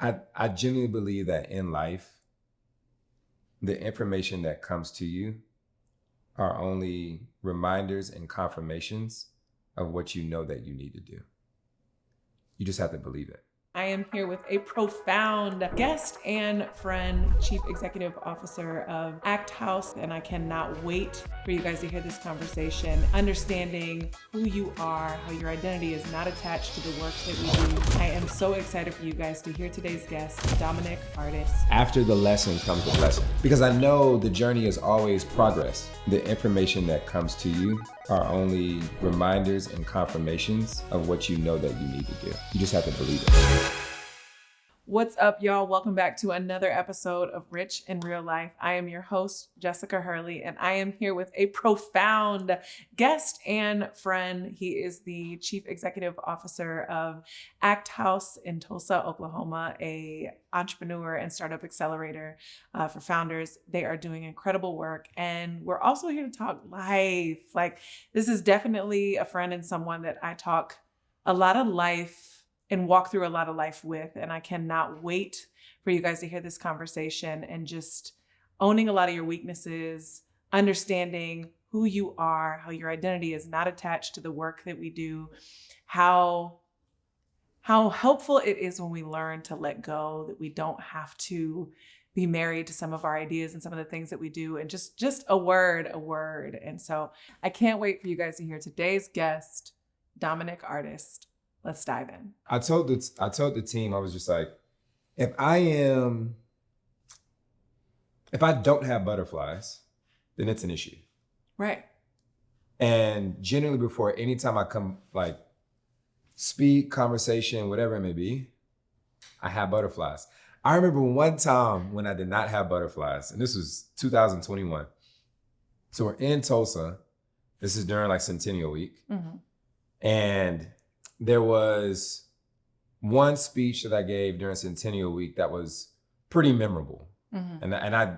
I genuinely believe that in life, the information that comes to you are only reminders and confirmations of what you know that you need to do. You just have to believe it. I am here with a profound guest and friend, Chief Executive Officer of Act House, and I cannot wait for you guys to hear this conversation, understanding who you are, how your identity is not attached to the work that we do. I am so excited for you guys to hear today's guest, Dominick Ard'is. After the lesson comes the blessing, because I know the journey is always progress. The information that comes to you are only reminders and confirmations of what you know that you need to do. You just have to believe it. What's up, y'all? Welcome back to another episode of Rich in Real Life. I am your host, Jessica Hurley, and I am here with a profound guest and friend. He is the Chief Executive Officer of Act House in Tulsa, Oklahoma, a entrepreneur and startup accelerator for founders. They are doing incredible work, and we're also here to talk life. Like, this is definitely a friend and someone that I talk a lot of life and walk through a lot of life with. And I cannot wait for you guys to hear this conversation and just owning a lot of your weaknesses, understanding who you are, how your identity is not attached to the work that we do, how helpful it is when we learn to let go, that we don't have to be married to some of our ideas and some of the things that we do, and just a word. And so I can't wait for you guys to hear today's guest, Dominick Ard'is. Let's dive in. I told the team, I was just like, if I don't have butterflies, then it's an issue. Right. And generally before any time I come, like, speak, conversation, whatever it may be, I have butterflies. I remember one time when I did not have butterflies, and this was 2021. So we're in Tulsa. This is during like Centennial Week. Mm-hmm. And there was one speech that I gave during Centennial Week that was pretty memorable. Mm-hmm. And I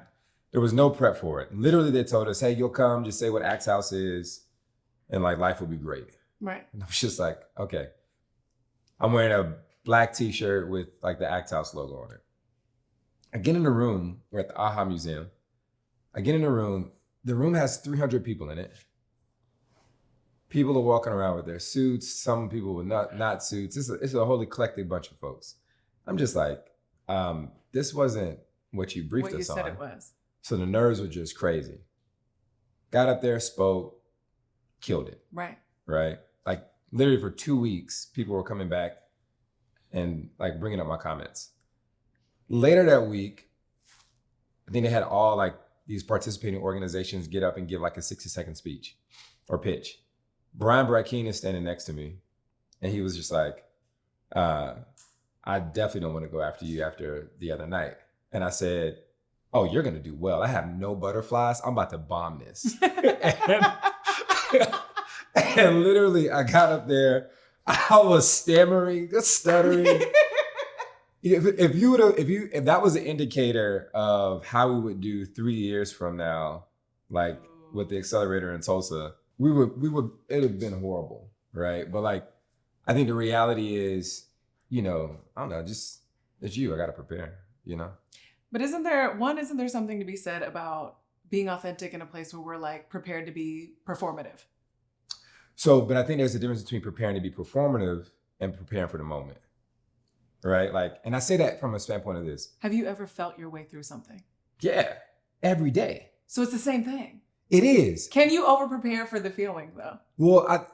there was no prep for it. Literally, they told us, hey, you'll come, just say what Act House is, and like life will be great. Right. And I was just like, okay. I'm wearing a black t-shirt with like the Act House logo on it. I get in the room, we're at the AHA Museum. I get in the room has 300 people in it. People are walking around with their suits, some people with not suits. It's a whole eclectic bunch of folks. I'm just like, this wasn't what you briefed us on. What you said it was. So the nerves were just crazy. Got up there, spoke, killed it. Right. Right? Like literally for 2 weeks, people were coming back and like bringing up my comments. Later that week, I think they had all like these participating organizations get up and give like a 60-second speech or pitch. Brian Brackeen is standing next to me, and he was just like, I definitely don't want to go after you after the other night. And I said, oh, you're going to do well. I have no butterflies. I'm about to bomb this. and literally, I got up there. I was stammering, stuttering. If that was an indicator of how we would do 3 years from now, like with the accelerator in Tulsa, we would, it would have been horrible, right? But like, I think the reality is, I don't know, just, it's you, I got to prepare, But isn't there something to be said about being authentic in a place where we're like prepared to be performative? So, but I think there's a difference between preparing to be performative and preparing for the moment, right? Like, and I say that from a standpoint of this. Have you ever felt your way through something? Yeah, every day. So it's the same thing. It is. Can you over-prepare for the feeling, though? Well,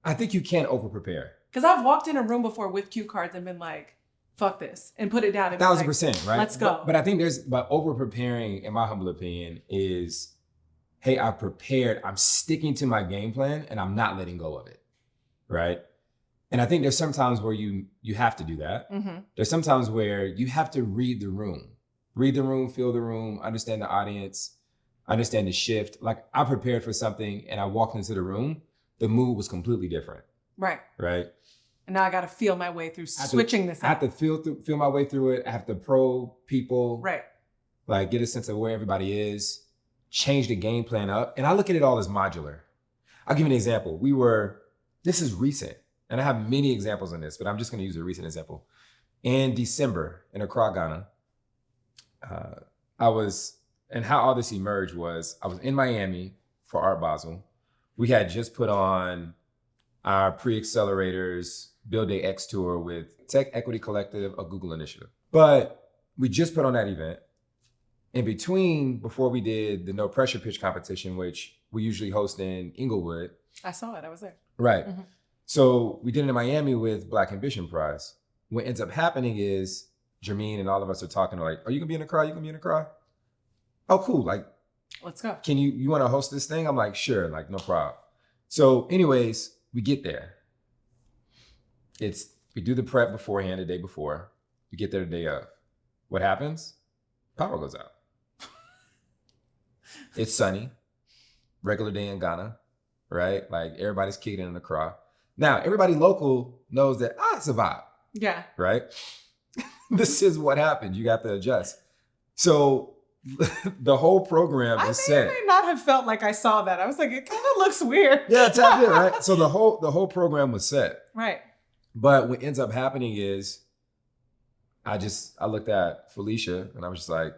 I think you can over-prepare. Because I've walked in a room before with cue cards and been like, fuck this, and put it down. And 1,000%, right? Let's go. But I think but over-preparing, in my humble opinion, is, hey, I've prepared, I'm sticking to my game plan, and I'm not letting go of it, right? And I think there's some times where you have to do that. Mm-hmm. There's some times where you have to read the room, feel the room, understand the audience, understand the shift. Like, I prepared for something and I walked into the room, the mood was completely different. Right. Right. And now I got to feel my way through switching this out. I have to feel my way through it. I have to probe people. Right. Like, get a sense of where everybody is, change the game plan up. And I look at it all as modular. I'll give you an example. This is recent, and I have many examples on this, but I'm just going to use a recent example. In December in Accra, Ghana, and how all this emerged was I was in Miami for Art Basel. We had just put on our pre-accelerators Build Day X tour with Tech Equity Collective, a Google initiative. But we just put on that event. In between, before we did the no pressure pitch competition, which we usually host in Inglewood. I saw it, I was there. Right. Mm-hmm. So we did it in Miami with Black Ambition Prize. What ends up happening is Jermaine and all of us are talking like, are you gonna be in the crowd? You gonna be in the crowd? Oh, cool. Like, let's go. Can you want to host this thing? I'm like, sure, like no problem. So anyways, we get there. We do the prep beforehand, the day before. We get there the day of. What happens? Power goes out. It's sunny, regular day in Ghana, right? Like everybody's kicking in the crowd. Now, everybody local knows that, it's a vibe. Yeah. Right? This is what happened. You got to adjust. So the whole program is set. I may not have felt like I saw that. I was like, it kind of looks weird. Yeah, tap in, right? So the whole program was set. Right. But what ends up happening is I looked at Felicia and I was just like,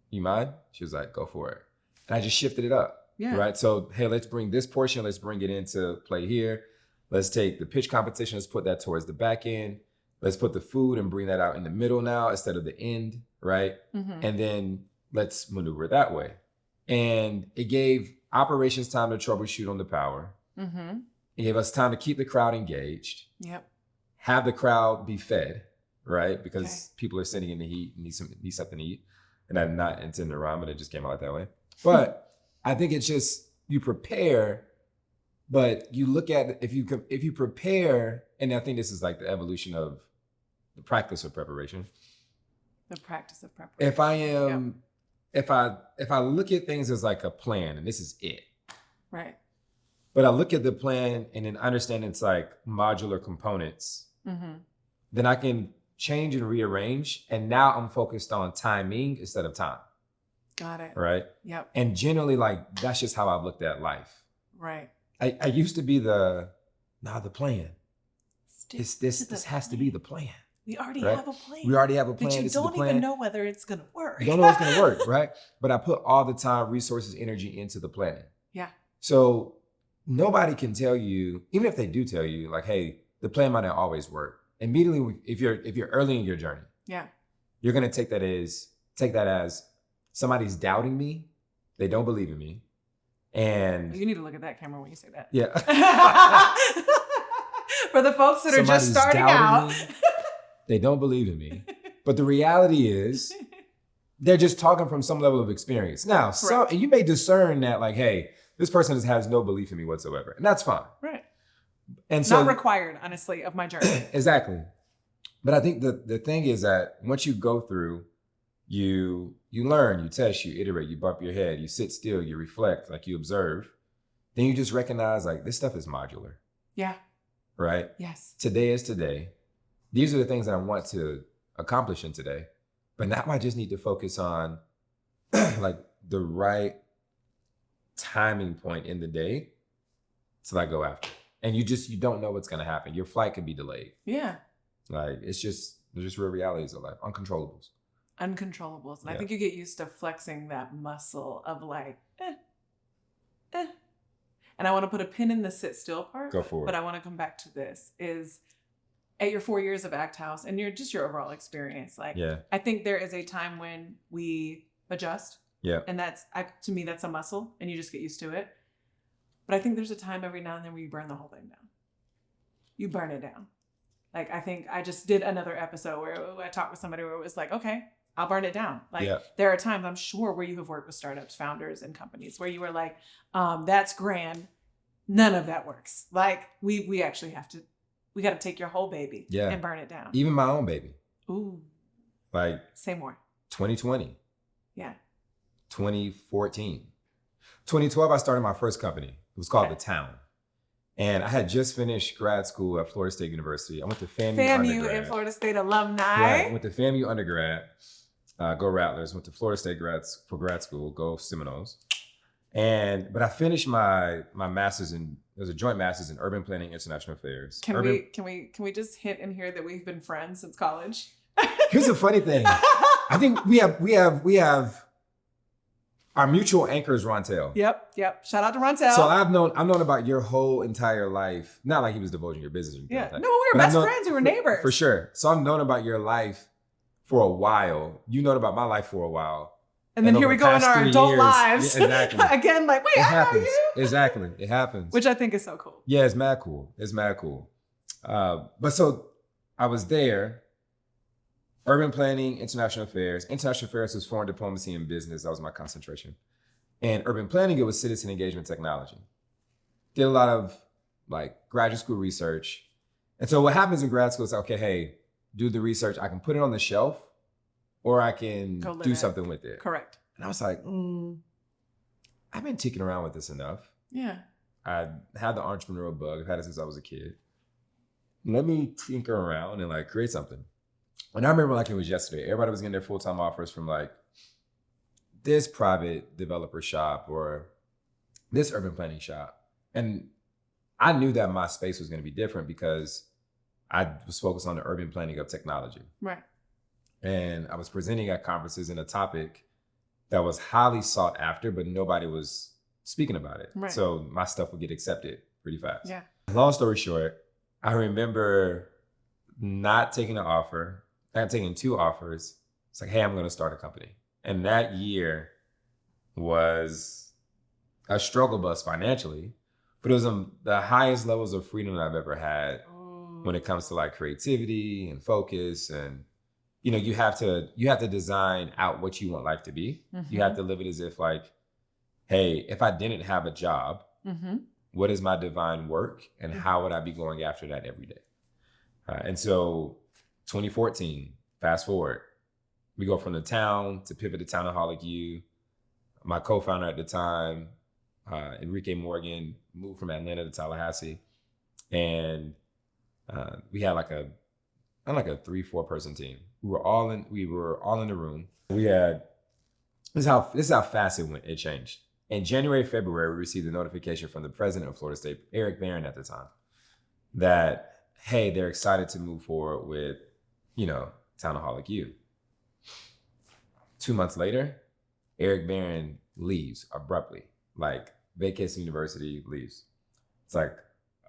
you mind? She was like, go for it. And I just shifted it up. Yeah. Right. So, hey, let's bring this portion. Let's bring it into play here. Let's take the pitch competition. Let's put that towards the back end. Let's put the food and bring that out in the middle now instead of the end. Right. Mm-hmm. And then let's maneuver that way. And it gave operations time to troubleshoot on the power. Mm-hmm. It gave us time to keep the crowd engaged. Yep. Have the crowd be fed. Right. Because people are sitting in the heat and need something to eat. And I'm not intending to rhyme, but it just came out that way. But I think it's just you prepare, but you look at if you prepare, and I think this is like the evolution of the practice of preparation. The practice of preparation. If I look at things as like a plan, and this is it. Right. But I look at the plan and then understand it's like modular components. Mm-hmm. Then I can change and rearrange, and now I'm focused on timing instead of time. Got it. Right? Yep. And generally, like, that's just how I've looked at life. Right. I used to be the plan. This has to be the plan. We already have a plan. We already have a plan. But you don't even know whether it's going to work. You don't know it's going to work, right? But I put all the time, resources, energy into the planning. Yeah. So nobody can tell you, even if they do tell you, like, hey, the plan might not always work. Immediately, if you're early in your journey, yeah, you're going to take that as somebody's doubting me. They don't believe in me. And you need to look at that camera when you say that. Yeah. For the folks that are just starting out. Me, they don't believe in me. But the reality is they're just talking from some level of experience. Now, and you may discern that like, hey, this person has no belief in me whatsoever. And that's fine. Right. And so, not required, honestly, of my journey. Exactly. But I think the thing is that once you go through, you learn, you test, you iterate, you bump your head, you sit still, you reflect, like you observe. Then you just recognize like this stuff is modular. Yeah. Right? Yes. Today is today. These are the things that I want to accomplish in today. But now I just need to focus on like the right timing point in the day till I go after. And you don't know what's going to happen. Your flight could be delayed. Yeah. Like there's just real realities of life, uncontrollables. And I think you get used to flexing that muscle of like, And I want to put a pin in the sit still part. Go for it. But I want to come back to this is at your 4 years of Act House and your overall experience. Like, I think there is a time when we adjust. Yeah. And to me, that's a muscle and you just get used to it. But I think there's a time every now and then where you burn the whole thing down. You burn it down. Like, I think I just did another episode where I talked with somebody where it was like, okay, I'll burn it down. Like, there are times I'm sure where you have worked with startups, founders, and companies where you were like, that's grand. None of that works. Like, we actually we got to take your whole baby and burn it down. Even my own baby. Ooh. Like, say more. 2020. Yeah. 2014. 2012, I started my first company. It was called The Town. And I had just finished grad school at Florida State University. I went to FAMU undergrad. and Florida State alumni. Right. I went to FAMU undergrad. Go Rattlers. Went to Florida State for grad school. Go Seminoles. But I finished my master's in was a joint master's in urban planning, international affairs. Can we just hit in here that we've been friends since college? Here's the funny thing. I think we have our mutual anchor is Rontel. Yep. Shout out to Rontel. So I've known about your whole entire life. Not like he was divulging your business or anything like that. No, we were best friends. We were neighbors. For sure. So I've known about your life for a while. You known about my life for a while. And then here we go in our adult lives. Yeah, exactly. Again, like, wait, I know you. Exactly. It happens. Which I think is so cool. Yeah, it's mad cool. But so I was there. Urban planning, international affairs. International affairs was foreign diplomacy and business. That was my concentration. And urban planning, it was citizen engagement technology. Did a lot of like graduate school research. And so what happens in grad school is, okay, hey, do the research. I can put it on the shelf or I can do something with it. Correct. And I was like, I've been ticking around with this enough. Yeah. I had the entrepreneurial bug. I've had it since I was a kid. Let me tinker around and like create something. And I remember like it was yesterday, everybody was getting their full-time offers from like this private developer shop or this urban planning shop. And I knew that my space was going to be different because I was focused on the urban planning of technology. Right. And I was presenting at conferences in a topic that was highly sought after, but nobody was speaking about it. Right. So my stuff would get accepted pretty fast. Yeah. Long story short, I remember not taking an offer. I had taken 2 offers. It's like, hey, I'm going to start a company. And that year was a struggle bus financially, but it was the highest levels of freedom that I've ever had when it comes to like creativity and focus. And, you know, you have to design out what you want life to be. Mm-hmm. You have to live it as if like, hey, if I didn't have a job, what is my divine work and how would I be going after that every day? And so 2014, fast forward, we go from the town to pivot to Townaholic U. My co-founder at the time, Enrique Morgan, moved from Atlanta to Tallahassee. And we had like a 3-4 person team. We were all in the room. We had, this is how fast it changed. In January, February, we received a notification from the president of Florida State, Eric Barron at the time, that, hey, they're excited to move forward with, Townaholic U. 2 months later, Eric Barron leaves abruptly, like vacates the university, leaves. It's like,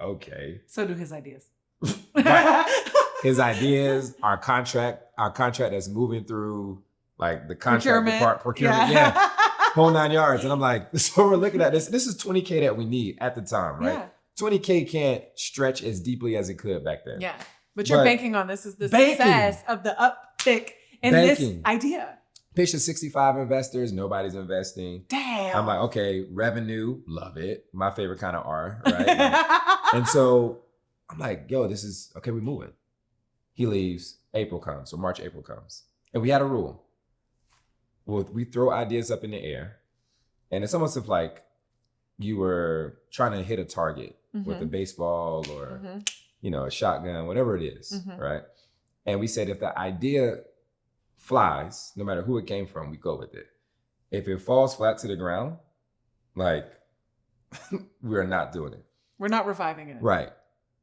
okay. So do his ideas. Right. His ideas, our contract that's moving through like the contract procurement, yeah. Whole 9 yards. And I'm like, so we're looking at this. This is $20K that we need at the time, right? Yeah. $20K can't stretch as deeply as it could back then. Yeah. But you're banking on this is the success of the uptick in this idea. Pitched to 65 investors, nobody's investing. Damn. I'm like, okay, revenue, love it. My favorite kind of R, right? And so I'm like, yo, this is, okay, we're moving. He leaves, April comes, or March, April comes. And we had a rule. Well, we throw ideas up in the air. And it's almost like you were trying to hit a target with a baseball or, a shotgun, whatever it is, right? And we said if the idea flies, no matter who it came from, we go with it. If it falls flat to the ground, like, we're not doing it. We're not reviving it. Right.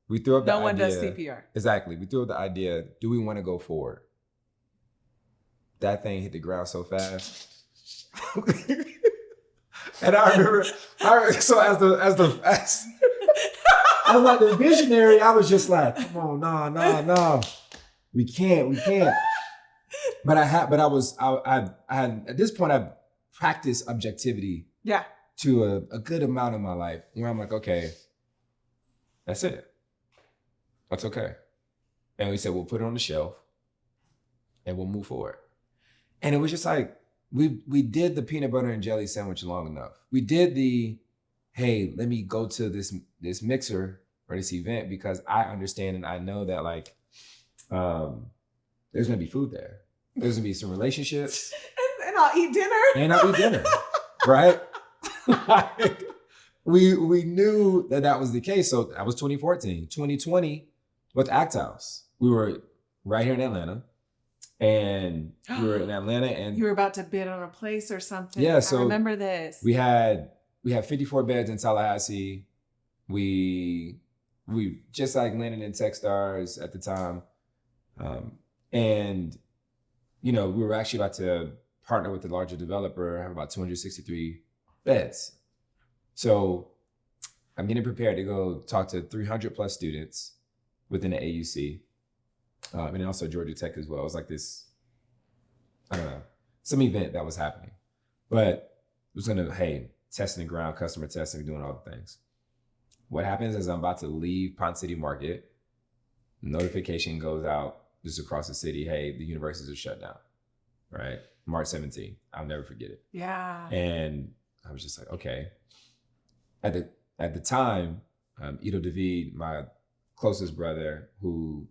We threw up the idea. No one does CPR. Exactly. We threw up the idea, do we want to go forward? That thing hit the ground so fast. And I remember, so as like the visionary, I was just like, come on, no. We can't. But I had at this point, I practiced objectivity to a good amount of my life where I'm like, okay, that's it. That's okay. And we said, we'll put it on the shelf and we'll move forward. And it was just like, we did the peanut butter and jelly sandwich long enough. We did hey, let me go to this mixer or this event because I understand and I know that like, there's gonna be food there. There's gonna be some relationships. And I'll eat dinner. Right? Like, we knew that was the case. So that was 2014. 2020 with Act House. We were right here in Atlanta. And we were in Atlanta and you were about to bid on a place or something. Yeah, so I remember this. We had 54 beds in Tallahassee. we just like landed in Techstars at the time. And, we were actually about to partner with a larger developer, have about 263 beds. So I'm getting prepared to go talk to 300 plus students within the AUC, and also Georgia Tech as well. It was like this, I don't know, some event that was happening. But it was testing the ground, customer testing, doing all the things. What happens is I'm about to leave Pond City Market. Notification goes out just across the city, hey, the universities are shut down, right? March 17th. I'll never forget it. Yeah. And I was just like, okay. At the time, Ido David, my closest brother, who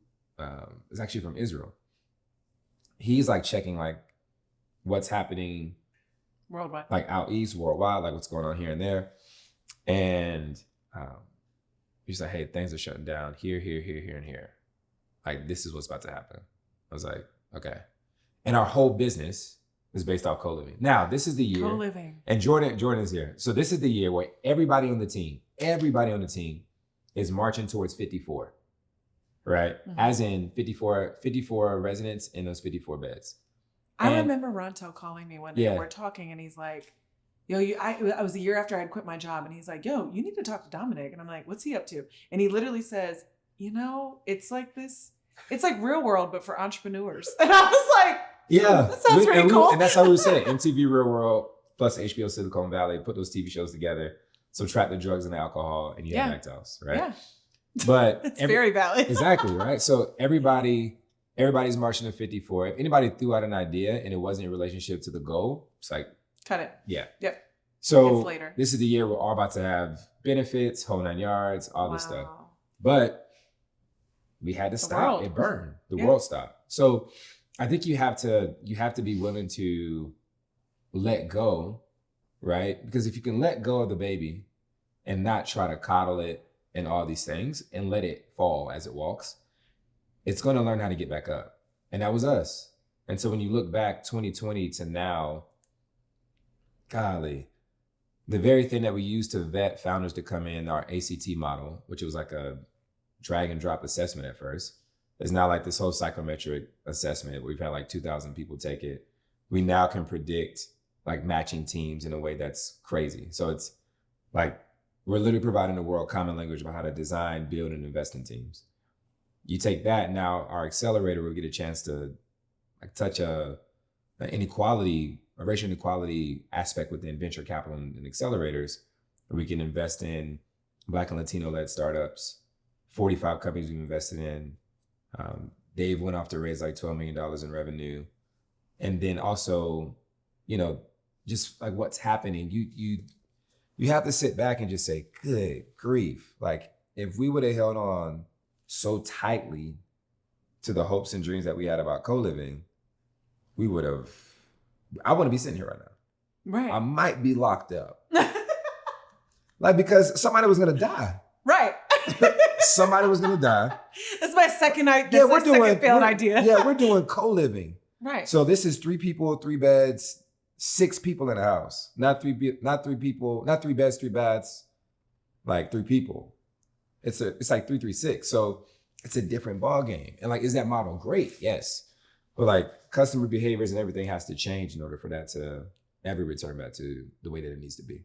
is actually from Israel, he's like checking like what's happening worldwide, like out east, worldwide, like what's going on here and there. And he's like, hey, things are shutting down here, and here. Like, this is what's about to happen. I was like, okay. And our whole business is based off co-living. Now, this is the year. Co-living. And Jordan is here. So this is the year where everybody on the team is marching towards 54, right? Mm-hmm. As in 54 residents in those 54 beds. I remember Ronto calling me one day. We're talking and he's like, yo, I was a year after I had quit my job, and he's like, yo, you need to talk to Dominick. And I'm like, what's he up to? And he literally says, it's like this, it's like Real World, but for entrepreneurs. And I was like, yeah, that sounds pretty cool. And that's how we said it. MTV Real World plus HBO Silicon Valley, put those TV shows together, subtract the drugs and the alcohol, and you have Acthouse, right? Yeah. But it's very valid. Exactly, right? So everybody's marching to 54. If anybody threw out an idea and it wasn't in relationship to the goal, it's like, cut it. Yeah. Yep. So this is the year we're all about to have benefits, whole 9 yards, all this stuff. But we had to stop. It burned. The world stopped. So I think you have to be willing to let go, right? Because if you can let go of the baby and not try to coddle it and all these things and let it fall as it walks, it's going to learn how to get back up. And that was us. And so when you look back 2020 to now, golly, the very thing that we used to vet founders to come in, our ACT model, which was like a drag and drop assessment at first, is now like this whole psychometric assessment. We've had like 2,000 people take it. We now can predict like matching teams in a way that's crazy. So it's like, we're literally providing the world common language about how to design, build, and invest in teams. You take that, now our accelerator will get a chance to like touch an inequality, a racial inequality aspect within venture capital and accelerators, where we can invest in Black and Latino-led startups. 45 companies we've invested in. Dave went off to raise like $12 million in revenue. And then also, just like what's happening, you have to sit back and just say, good grief. Like if we would have held on so tightly to the hopes and dreams that we had about co-living, I wouldn't be sitting here right now. Right. I might be locked up. Like, because somebody was going to die. Right. Somebody was going to die. That's my second second failed idea. Yeah, we're doing co-living. Right. So this is 3 people, 3 beds, 6 people in a house. Not 3 people, not 3 beds, 3 baths, like 3 people. It's like 336. So it's a different ball game. And like, is that model great? Yes. But like customer behaviors and everything has to change in order for that to ever return back to the way that it needs to be.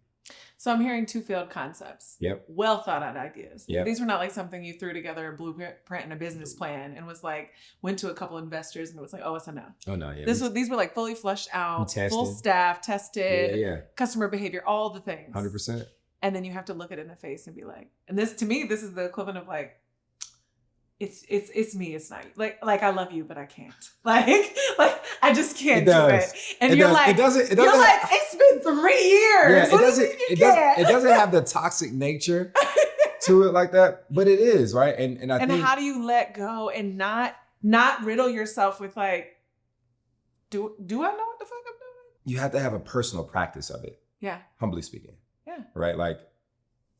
So I'm hearing 2 failed concepts. Yep. Well thought out ideas. Yep. These were not like something you threw together a blueprint and a business plan and was like, went to a couple investors and it was like, oh, it's a no. Oh no, yeah. These were like fully fleshed out, full staff, tested, customer behavior, all the things. 100%. And then you have to look it in the face and be like, and this, to me, this is the equivalent of like, it's me, it's not you. Like I love you, but I can't. Like I just can't do it. And you're like, it's been 3 years. Yeah, it doesn't have the toxic nature to it like that, but it is, right? And I think, how do you let go and not riddle yourself with like, do I know what the fuck I'm doing? You have to have a personal practice of it. Yeah. Humbly speaking. Yeah. Right? Like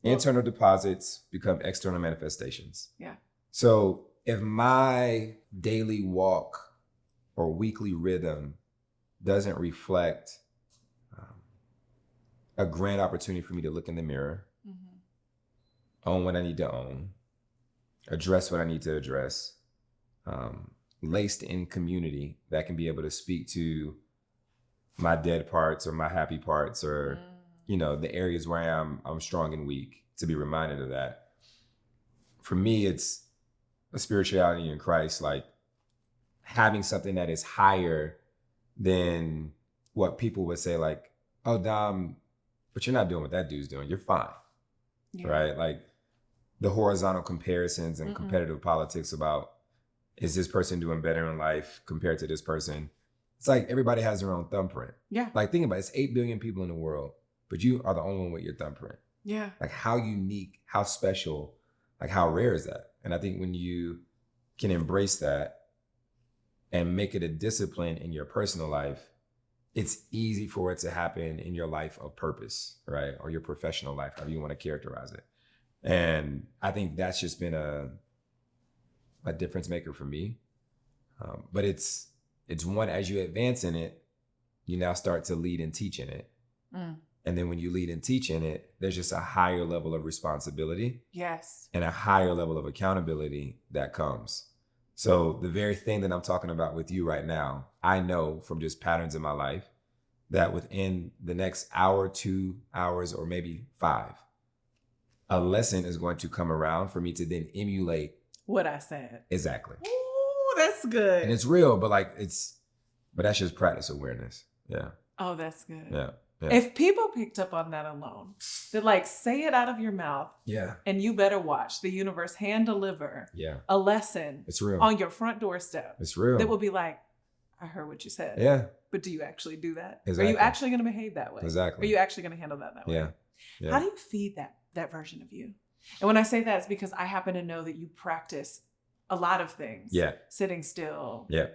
internal deposits become external manifestations. Yeah. So if my daily walk or weekly rhythm doesn't reflect a grand opportunity for me to look in the mirror own what I need to own, address what I need to address, laced in community that can be able to speak to my dead parts or my happy parts or, the areas where I'm strong and weak, to be reminded of that. For me, it's a spirituality in Christ, like having something that is higher than what people would say, like, oh, Dom, but you're not doing what that dude's doing. You're fine, right? Like the horizontal comparisons and competitive politics about, is this person doing better in life compared to this person? It's like everybody has their own thumbprint. Yeah. Like think about it, it's 8 billion people in the world, but you are the only one with your thumbprint. Yeah. Like how unique, how special, like how rare is that? And I think when you can embrace that and make it a discipline in your personal life, it's easy for it to happen in your life of purpose, right? Or your professional life, however you want to characterize it. And I think that's just been a difference maker for me. But it's one, as you advance in it, you now start to lead and teach in it. And then when you lead and teach in it, there's just a higher level of responsibility. Yes. And a higher level of accountability that comes. So the very thing that I'm talking about with you right now, I know from just patterns in my life that within the next hour, 2 hours, or maybe 5, a lesson is going to come around for me to then emulate what I said. Exactly. Ooh, that's good. And it's real, but that's just practice awareness. Yeah. Oh, that's good. Yeah. Yeah. If people picked up on that alone, that like say it out of your mouth. Yeah. And you better watch the universe hand deliver a lesson. It's real. On your front doorstep. It's real. That will be like, I heard what you said. Yeah. But do you actually do that? Exactly. Are you actually going to behave that way? Exactly. Are you actually going to handle that way? Yeah. How do you feed that version of you? And when I say that, it's because I happen to know that you practice a lot of things. Yeah. Sitting still. Yeah.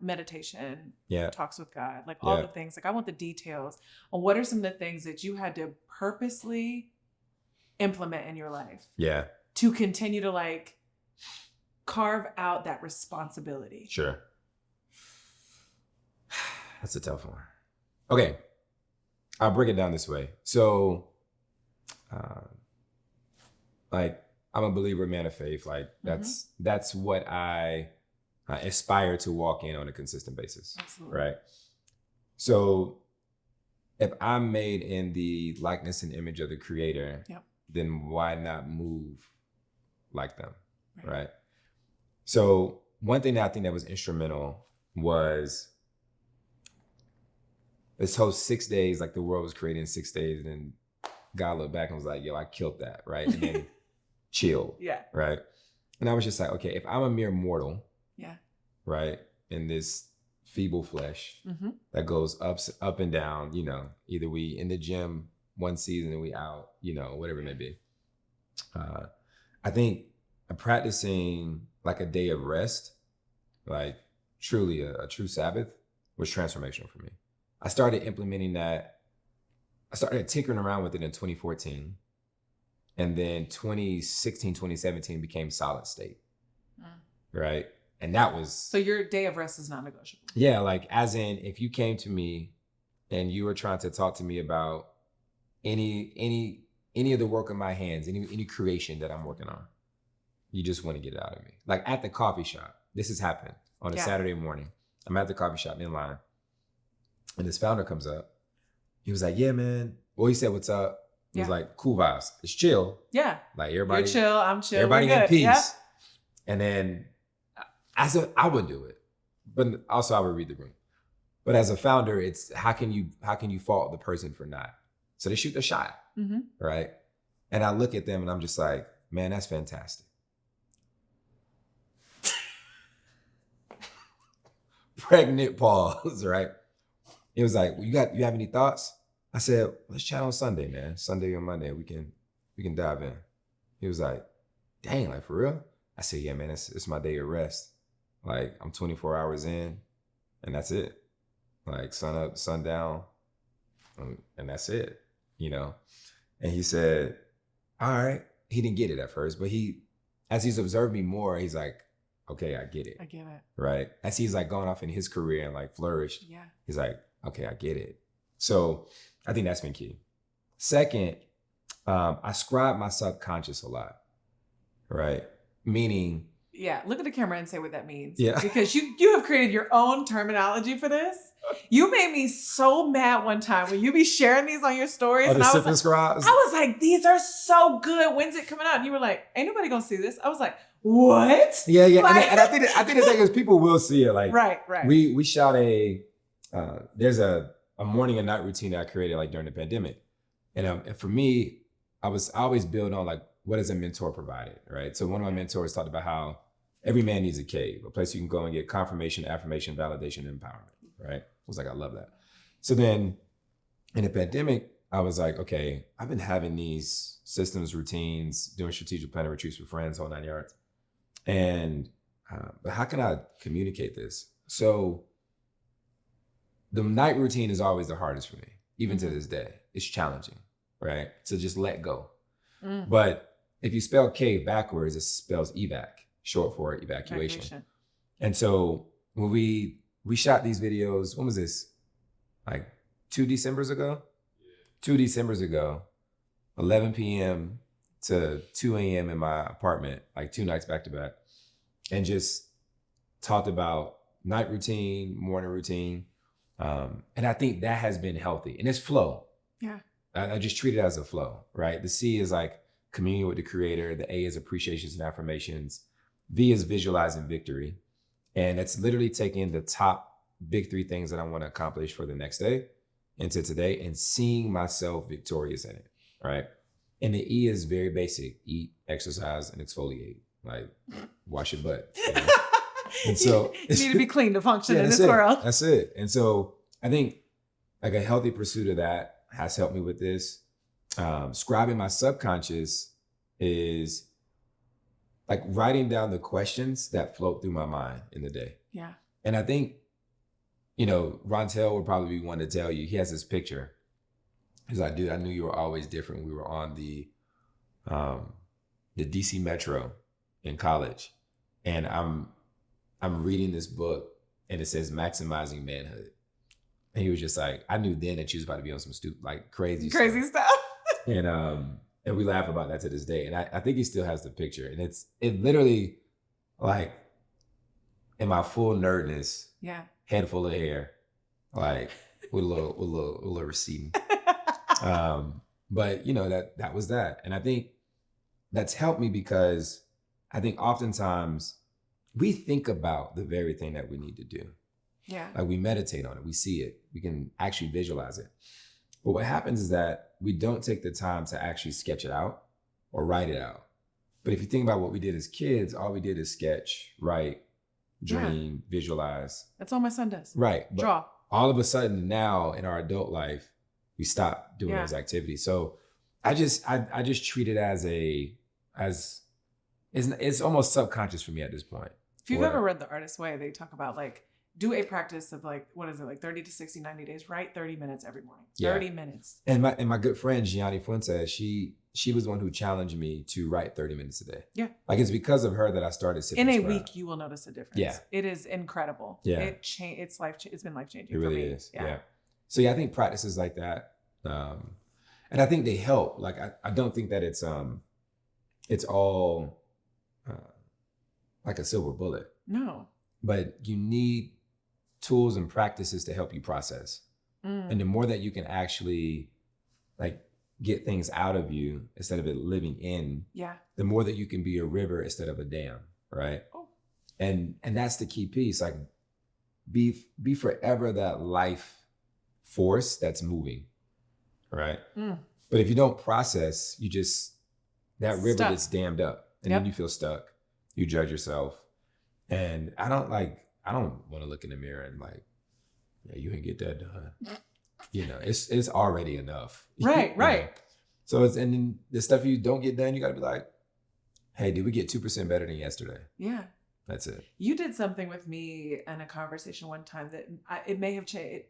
Meditation. Yeah. Talks with God. Like all the things. Like I want the details on what are some of the things that you had to purposely implement in your life. Yeah. To continue to like carve out that responsibility. Sure. That's a tough one. Okay. I'll break it down this way. So, I'm a believer, man of faith. Like that's what I aspire to walk in on a consistent basis. Absolutely. Right. So if I'm made in the likeness and image of the Creator, then why not move like them? Right. So one thing that I think that was instrumental was this whole 6 days, like the world was created in 6 days, and then God looked back and was like, yo, I killed that. Right. And then chill. Yeah. Right. And I was just like, okay, if I'm a mere mortal, right, in this feeble flesh that goes up and down, either we in the gym one season and we out, whatever it may be. I think practicing like a day of rest, like truly a true Sabbath, was transformational for me. I started implementing that. I started tinkering around with it in 2014. And then 2016, 2017 became solid state. Right. And that was. So your day of rest is not negotiable. Yeah. Like as in, if you came to me and you were trying to talk to me about any of the work of my hands, any creation that I'm working on, you just want to get it out of me. Like at the coffee shop, this has happened on a Saturday morning. I'm at the coffee shop in line. And this founder comes up. He was like, yeah, man. Well, he said, what's up? He was like, cool vibes. It's chill. Yeah. Like everybody. You're chill. I'm chill. Everybody in peace. Yep. And then I said, I would do it. But also I would read the room. But as a founder, it's how can you fault the person for not? So they shoot their shot. Right. And I look at them and I'm just like, man, that's fantastic. Pregnant pause, right? It was like, you have any thoughts? I said, let's chat on Sunday, man. Sunday or Monday, we can dive in. He was like, dang, like for real? I said, yeah, man, it's my day of rest. Like I'm 24 hours in and that's it. Like sun up, sun down, and that's it, And he said, all right. He didn't get it at first, but as he's observed me more, he's like, okay, I get it. I get it. Right. As he's like gone off in his career and like flourished. Yeah. He's like, okay, I get it. So I think that's been key. Second, I scribe my subconscious a lot, right? Meaning, Yeah, look at the camera and say what that means. Yeah. Because you have created your own terminology for this. You made me so mad one time when you be sharing these on your stories. the And sip and scribes. I was like, these are so good. When's it coming out? And you were like, ain't nobody gonna see this. I was like, what? Yeah. Like- And I think the thing is people will see it. Like, Right. we shot there's a morning and night routine that I created like during the pandemic. And for me, I always build on like, what does a mentor provide, right? So one of my mentors talked about how every man needs a cave, a place you can go and get confirmation, affirmation, validation, and empowerment, right? I was like, I love that. So then in the pandemic, I was like, okay, I've been having these systems, routines, doing strategic planning retreats with friends, whole 9 yards. And, but how can I communicate this? So the night routine is always the hardest for me, even to this day. It's challenging, right? To just let go. But if you spell cave backwards, it spells evac, short for evacuation. And so when we shot these videos, when was this? Like 2 Decembers ago? 2 Decembers ago, 11 p.m. to 2 a.m. in my apartment, like 2 nights back to back, and just talked about night routine, morning routine. And I think that has been healthy. And it's flow. Yeah. I just treat it as a flow, right? The C is like communion with the creator. The A is appreciations and affirmations. V is visualizing victory. And it's literally taking the top big 3 things that I want to accomplish for the next day into today and seeing myself victorious in it, right? And the E is very basic: eat, exercise, and exfoliate. Like, wash your butt. You know? And so you need to be clean to function in this it. world. That's it. And so I think like a healthy pursuit of that has helped me with this. Scribing my subconscious is like writing down the questions that float through my mind in the day. Yeah. And I think, you know, Rontel would probably be one to tell you, he has this picture. He's like, dude, I knew you were always different. We were on the DC Metro in college. And I'm reading this book and it says maximizing manhood. And he was just like, I knew then that you was about to be on some stupid, like crazy stuff. And we laugh about that to this day. And I think he still has the picture. And it literally, like, in my full nerdness, head full of hair, like with a little receding. But you know, that was that. And I think that's helped me because I think oftentimes we think about the very thing that we need to do. Yeah. Like we meditate on it, we see it, we can actually visualize it. But what happens is that we don't take the time to actually sketch it out or write it out. But if you think about what we did as kids, all we did is sketch, write, dream, visualize. That's all my son does. Right. But draw. All of a sudden now in our adult life, we stop doing those activities. So I just treat it as it's almost subconscious for me at this point. If you've ever read The Artist's Way, they talk about like, do a practice of like, what is it, like 30 to 60, 90 days, write 30 minutes every morning. 30 minutes. And my good friend, Gianni Fuentes, she was the one who challenged me to write 30 minutes a day. Yeah. Like it's because of her that I started sipping In a Scribe. week, you will notice a difference. Yeah. It is incredible. Yeah. It's been life-changing It really for me. is. Yeah. So yeah, I think practices like that. And I think they help. Like I don't think that it's all like a silver bullet. No. But you need tools and practices to help you process. And the more that you can actually like get things out of you instead of it living in, the more that you can be a river instead of a dam, right? Oh. And that's the key piece. Like be forever that life force that's moving, right? But if you don't process, you just, that river gets dammed up and then you feel stuck. You judge yourself. And I don't want to look in the mirror and like, yeah, you can get that done. You know, it's already enough. Right. Know? So and then the stuff you don't get done, you got to be like, hey, did we get 2% better than yesterday? Yeah. That's it. You did something with me in a conversation one time that it may have changed.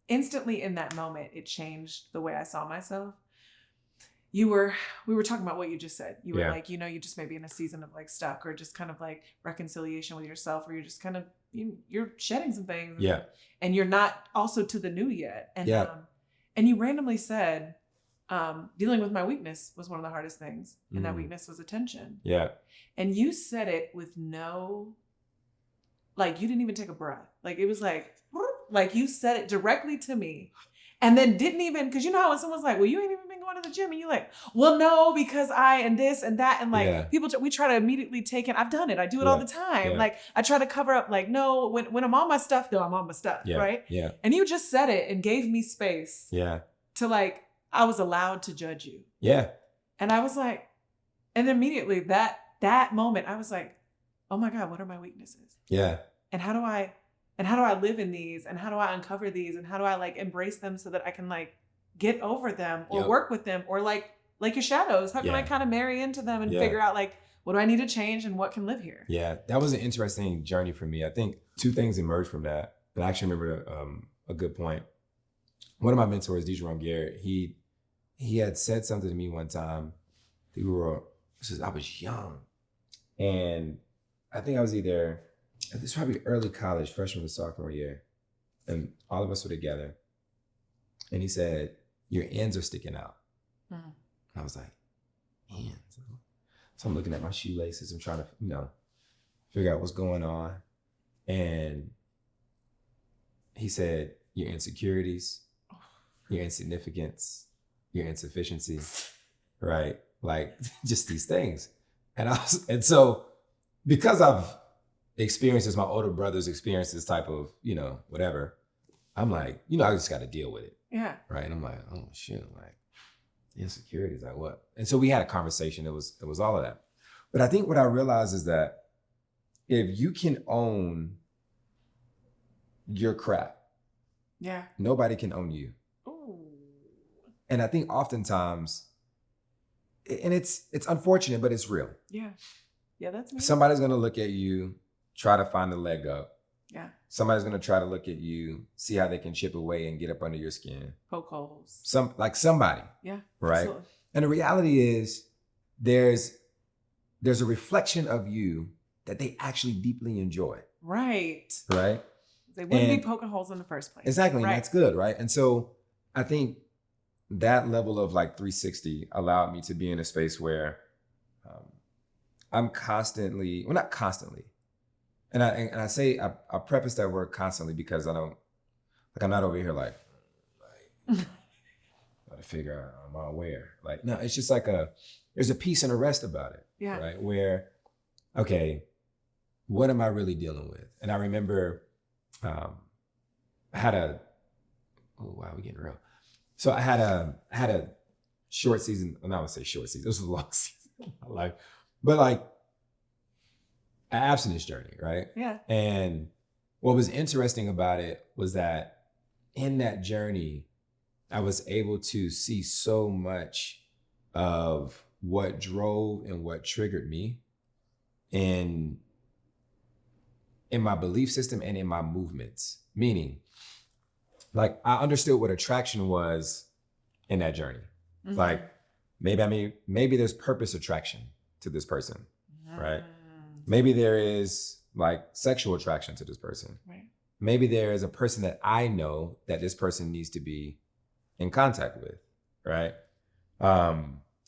Instantly in that moment, it changed the way I saw myself. We were talking about what you just said. You were like, you know, you just may be in a season of like stuck or just kind of like reconciliation with yourself, where you're just kind of, you're shedding some things. Yeah. And you're not also to the new yet. And, and you randomly said, dealing with my weakness was one of the hardest things. And that Mm. weakness was attention. Yeah. And you said it with like you didn't even take a breath. Like it was like you said it directly to me. And then didn't even, because you know how when someone's like, well, you ain't even been going to the gym. And you're like, well, no, because and this and that. And like Yeah. people, we try to immediately take it. I've done it. I do it all the time. Yeah. Like I try to cover up like, no, when I'm on my stuff, though, I'm on my stuff. Yeah. Right. Yeah. And you just said it and gave me space Yeah. to like, I was allowed to judge you. Yeah. And I was like, and immediately that moment, I was like, oh my God, what are my weaknesses? Yeah. And how do I live in these? And how do I uncover these? And how do I like embrace them so that I can like get over them or work with them or like your shadows? How can I kind of marry into them and figure out like, what do I need to change and what can live here? Yeah, that was an interesting journey for me. I think two things emerged from that, but I actually remember a good point. One of my mentors, Dijon Garrett, he had said something to me one time. I was young, and I think I was either, it was probably early college, freshman or sophomore year, and all of us were together. And he said, your ends are sticking out. And I was like, ends? So I'm looking at my shoelaces. I'm trying to, figure out what's going on. And he said, your insecurities, your insignificance, your insufficiency, right? Like just these things. And so because I've experienced this, my older brothers experienced this type of, whatever, I'm like, I just got to deal with it. Yeah. Right. And I'm like, oh shit, like insecurities, like what? And so we had a conversation. It was all of that. But I think what I realized is that if you can own your crap, nobody can own you. Ooh. And I think oftentimes, and it's unfortunate, but it's real. Yeah. Yeah, that's me. Somebody's gonna look at you, try to find a leg up. Yeah. Somebody's gonna try to look at you, see how they can chip away and get up under your skin. Poke holes. Somebody. Yeah. Right. Absolutely. And the reality is there's a reflection of you that they actually deeply enjoy. Right. Right. They wouldn't be poking holes in the first place. Exactly. Right. And that's good. Right. And so I think that level of like 360 allowed me to be in a space where I'm constantly, well, not constantly. And I say, I preface that word constantly because I'm not over here like gotta figure out am I aware. Like, no, it's just like there's a peace and a rest about it. Yeah. Right. Where, okay, what am I really dealing with? And I remember I had oh wow, we're getting real. So I had a short season, well, not gonna say short season, this was a long season of my life, but like an abstinence journey, right? Yeah. And what was interesting about it was that in that journey, I was able to see so much of what drove and what triggered me in my belief system and in my movements. Meaning, like I understood what attraction was in that journey. Mm-hmm. Like maybe there's purpose attraction to this person, right? Maybe there is like sexual attraction to this person. Right. Maybe there is a person that I know that this person needs to be in contact with, right?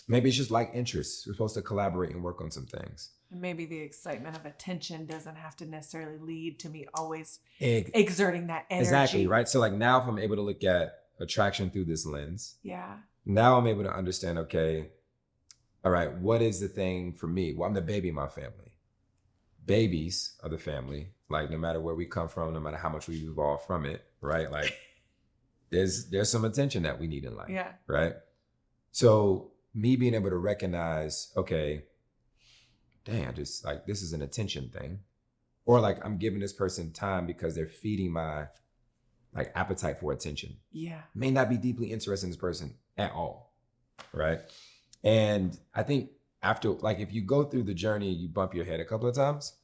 Maybe it's just like interests. We're supposed to collaborate and work on some things. And maybe the excitement of attention doesn't have to necessarily lead to me always exerting that energy. Exactly, right? So like now if I'm able to look at attraction through this lens, now I'm able to understand, okay, all right, what is the thing for me? Well, I'm the baby in my family. Babies of the family, like no matter where we come from, no matter how much we've evolved from it, right? Like there's some attention that we need in life, right? So me being able to recognize, okay, dang, just like this is an attention thing, or like I'm giving this person time because they're feeding my like appetite for attention. Yeah, may not be deeply interested in this person at all, right? And I think after, like, if you go through the journey, you bump your head a couple of times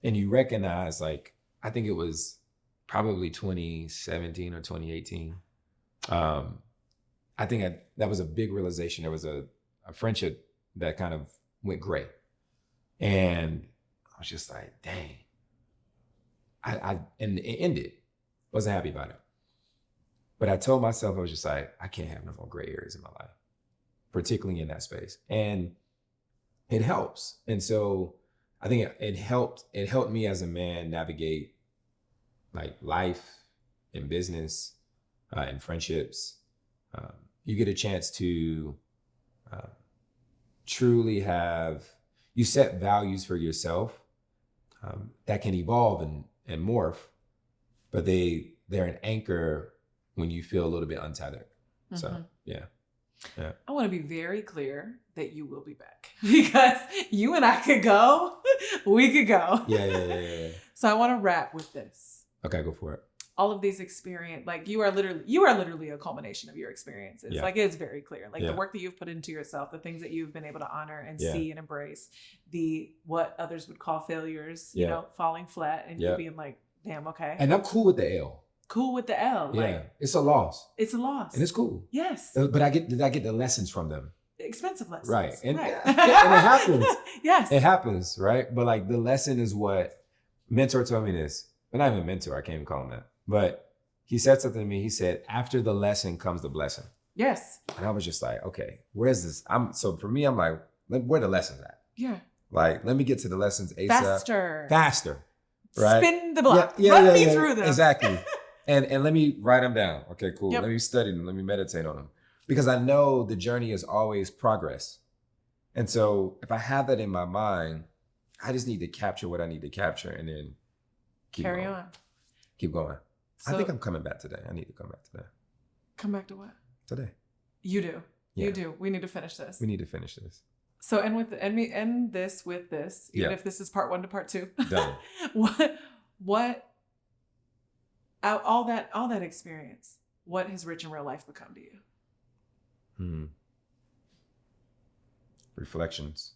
and you recognize, like, I think it was probably 2017 or 2018. I think that was a big realization. There was a friendship that kind of went gray. And I was just like, dang. And it ended. Wasn't happy about it. But I told myself, I was just like, I can't have no more gray areas in my life. particularly in that space. And it helps. And so I think it helped me as a man navigate like life and business and friendships. You get a chance to truly you set values for yourself that can evolve and morph, but they're an anchor when you feel a little bit untethered. So yeah. I want to be very clear that you will be back because you and I could go. We could go. Yeah. So I want to wrap with this. Okay, go for it. All of these experience, like you are literally a culmination of your experiences. Yeah. Like it's very clear. Like Yeah. the work that you've put into yourself, the things that you've been able to honor and Yeah. see and embrace, what others would call failures, you Yeah. know, falling flat and Yeah. you being like, damn, okay. And I'm cool with the L. Cool with the L. Yeah, Like it's a loss. it's a loss. And it's cool. Yes. But I get the lessons from them. Expensive lessons. Right. And, right. and it happens. Yes. It happens, right? But like the lesson is what mentor told me this. But not even mentor, I can't even call him that. But he said something to me. He said, after the lesson comes the blessing. Yes. And I was just like, okay, where's this? So for me, I'm like, where the lessons at? Yeah. Like, let me get to the lessons ASAP. Faster. Right? Spin the block. Yeah, Run me through them. Exactly. And let me write them down. Okay, cool. Yep. Let me study them. Let me meditate on them. Because I know the journey is always progress. And so if I have that in my mind, I just need to capture what I need to capture and then Carry on. Keep going. So, I think I'm coming back today. I need to come back today. Come back to what? Today. You do. Yeah. You do. We need to finish this. We need to finish this. So end this with this, even Yeah. if this is part 1 to part 2. Done. what all that experience, what has Rich in Real Life become to you? Reflections.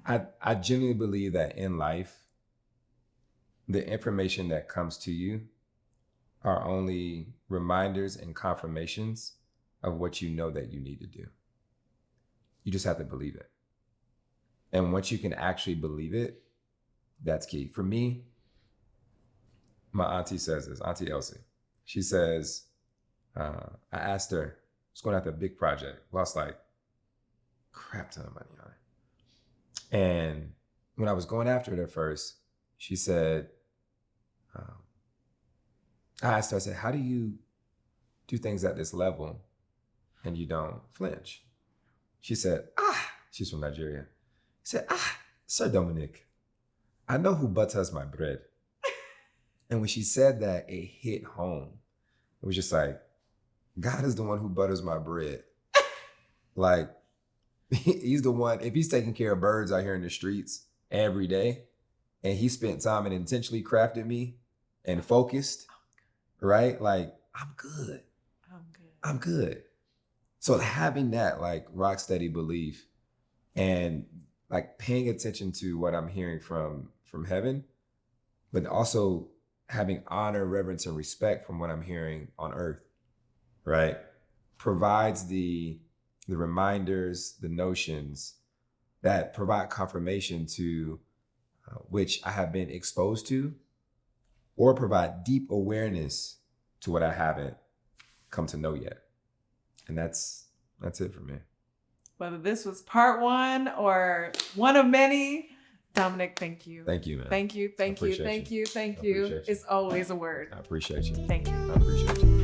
I genuinely believe that in life, the information that comes to you are only reminders and confirmations of what you know that you need to do. You just have to believe it. And once you can actually believe it, that's key. For me, my auntie says this, Auntie Elsie. She says, I asked her, I was going after a big project, lost like crap ton of money on it. And when I was going after it at first, she said, I asked her, I said, how do you do things at this level and you don't flinch? She said, she's from Nigeria. She said, Sir Dominick, I know who butters my bread. And when she said that, it hit home. It was just like, God is the one who butters my bread. Like, he's the one, if he's taking care of birds out here in the streets every day, and he spent time and intentionally crafted me and focused, right? Like, I'm good. I'm good. So having that like rock steady belief and like paying attention to what I'm hearing from heaven, but also having honor, reverence, and respect from what I'm hearing on earth, right? Provides the reminders, the notions that provide confirmation to which I have been exposed to, or provide deep awareness to what I haven't come to know yet. And that's it for me. Whether this was part 1 or one of many, Dominick, thank you. Thank you, man. Thank you. It's always a word. I appreciate you. I appreciate you. I Thank you. appreciate you.